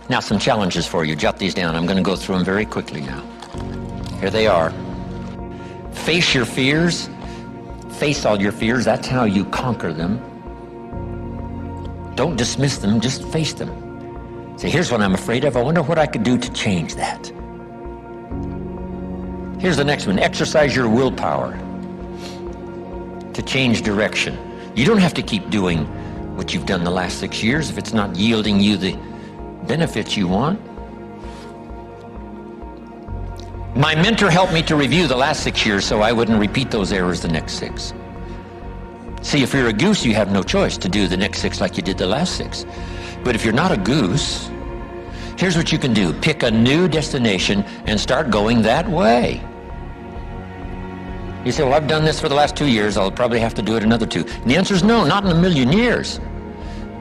Now, some challenges for you. Jot these down. I'm going to go through them very quickly now. Here they are. Face your fears. Face all your fears. That's how you conquer them. Don't dismiss them. Just face them. Say, here's what I'm afraid of. I wonder what I could do to change that. Here's the next one. Exercise your willpower to change direction. You don't have to keep doing what you've done the last 6 years if it's not yielding you the benefits you want. My mentor helped me to review the last 6 years so I wouldn't repeat those errors the next 6. See, if you're a goose, you have no choice to do the next 6 like you did the last 6. But if you're not a goose, here's what you can do. Pick a new destination and start going that way. You say, well, I've done this for the last 2 years. I'll probably have to do it another 2. And the answer is no, not in a million years.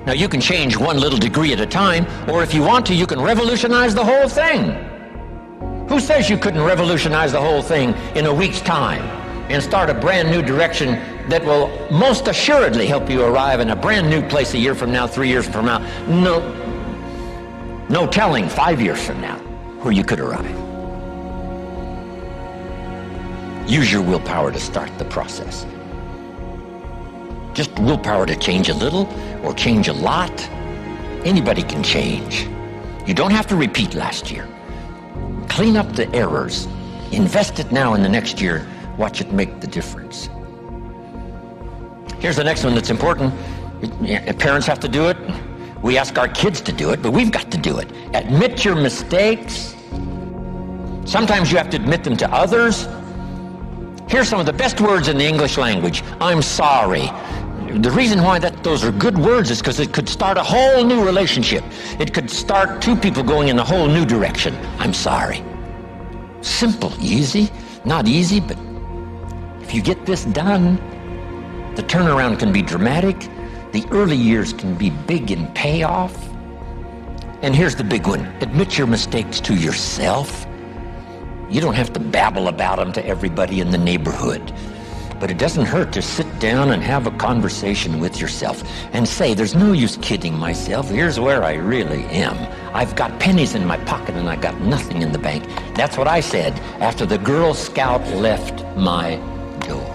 Now, you can change one little degree at a time, or if you want to, you can revolutionize the whole thing. Who says you couldn't revolutionize the whole thing in a week's time and start a brand new direction that will most assuredly help you arrive in a brand new place a year from now, 3 years from now? No telling 5 years from now where you could arrive. Use your willpower to start the process. Just willpower to change a little or change a lot. Anybody can change. You don't have to repeat last year. Clean up the errors. Invest it now in the next year. Watch it make the difference. Here's the next one that's important. Parents have to do it. We ask our kids to do it, but we've got to do it. Admit your mistakes. Sometimes you have to admit them to others. Here's some of the best words in the English language. I'm sorry. The reason why those are good words is because it could start a whole new relationship. It could start 2 people going in a whole new direction. I'm sorry. Simple, easy. Not easy, but if you get this done, the turnaround can be dramatic. The early years can be big in payoff. And here's the big one. Admit your mistakes to yourself. You don't have to babble about them to everybody in the neighborhood. But it doesn't hurt to sit down and have a conversation with yourself and say, there's no use kidding myself. Here's where I really am. I've got pennies in my pocket and I got nothing in the bank. That's what I said after the Girl Scout left my door.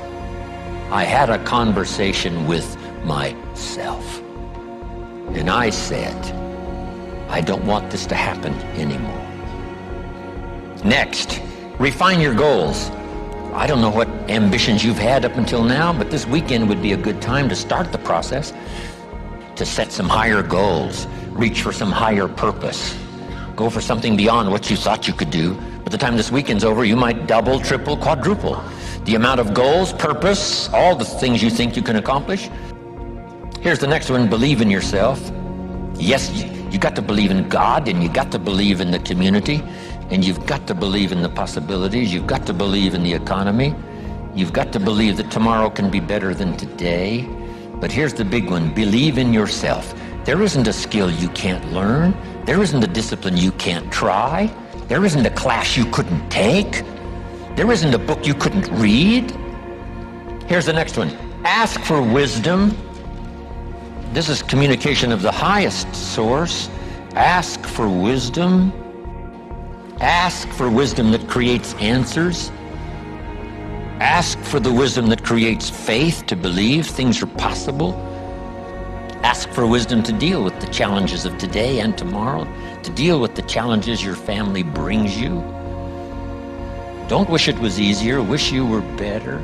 I had a conversation with myself. And I said, I don't want this to happen anymore. Next, refine your goals. I don't know what ambitions you've had up until now, but this weekend would be a good time to start the process, to set some higher goals, reach for some higher purpose, go for something beyond what you thought you could do. By the time this weekend's over, you might double, triple, quadruple the amount of goals, purpose, all the things you think you can accomplish. Here's the next one, believe in yourself. Yes, you got to believe in God, and you got to believe in the community. And you've got to believe in the possibilities. You've got to believe in the economy. You've got to believe that tomorrow can be better than today. But here's the big one. Believe in yourself. There isn't a skill you can't learn. There isn't a discipline you can't try. There isn't a class you couldn't take. There isn't a book you couldn't read. Here's the next one. Ask for wisdom. This is communication of the highest source. Ask for wisdom. Ask for wisdom that creates answers. Ask for the wisdom that creates faith to believe things are possible. Ask for wisdom to deal with the challenges of today and tomorrow, to deal with the challenges your family brings you. Don't wish it was easier, wish you were better.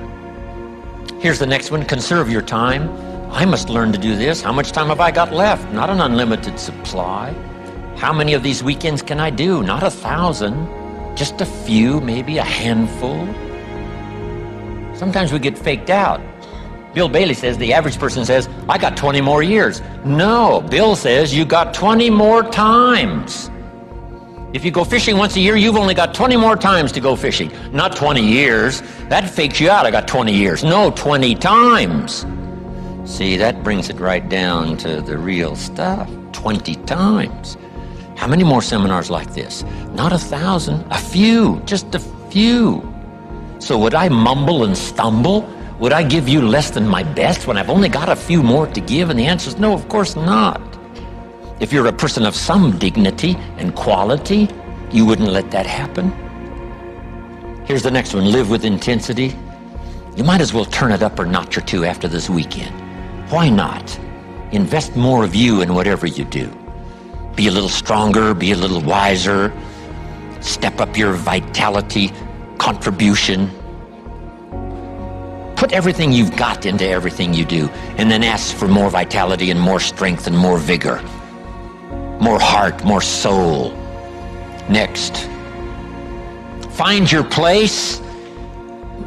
Here's the next one, conserve your time. I must learn to do this. How much time have I got left? Not an unlimited supply. How many of these weekends can I do? Not 1,000, just a few, maybe a handful. Sometimes we get faked out. Bill Bailey says, the average person says, I got 20 more years. No, Bill says you got 20 more times. If you go fishing once a year, you've only got 20 more times to go fishing. Not 20 years. That fakes you out. I got 20 years. No, 20 times. See, that brings it right down to the real stuff. 20 times. How many more seminars like this? Not 1,000, a few, just a few. So would I mumble and stumble? Would I give you less than my best when I've only got a few more to give? And the answer is no, of course not. If you're a person of some dignity and quality, you wouldn't let that happen. Here's the next one. Live with intensity. You might as well turn it up a notch or two after this weekend. Why not? Invest more of you in whatever you do. Be a little stronger, be a little wiser. Step up your vitality, contribution. Put everything you've got into everything you do, and then ask for more vitality and more strength and more vigor. More heart, more soul. Next, find your place.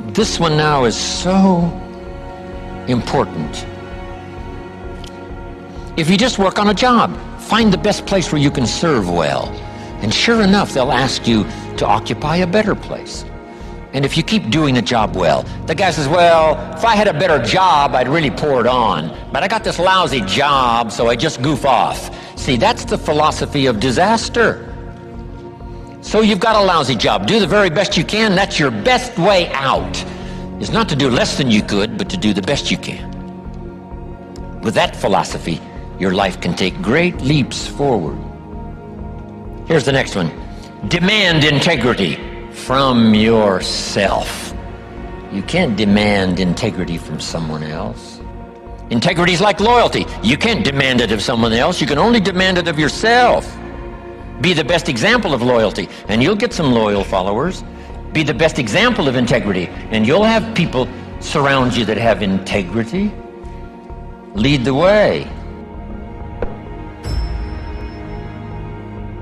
This one now is so important. If you just work on a job, find the best place where you can serve well. And sure enough, they'll ask you to occupy a better place. And if you keep doing the job well, the guy says, well, if I had a better job, I'd really pour it on. But I got this lousy job, so I just goof off. See, that's the philosophy of disaster. So you've got a lousy job. Do the very best you can. That's your best way out. Is not to do less than you could, but to do the best you can. With that philosophy, your life can take great leaps forward. Here's the next one. Demand integrity from yourself. You can't demand integrity from someone else. Integrity is like loyalty. You can't demand it of someone else. You can only demand it of yourself. Be the best example of loyalty, and you'll get some loyal followers. Be the best example of integrity, and you'll have people surround you that have integrity. Lead the way.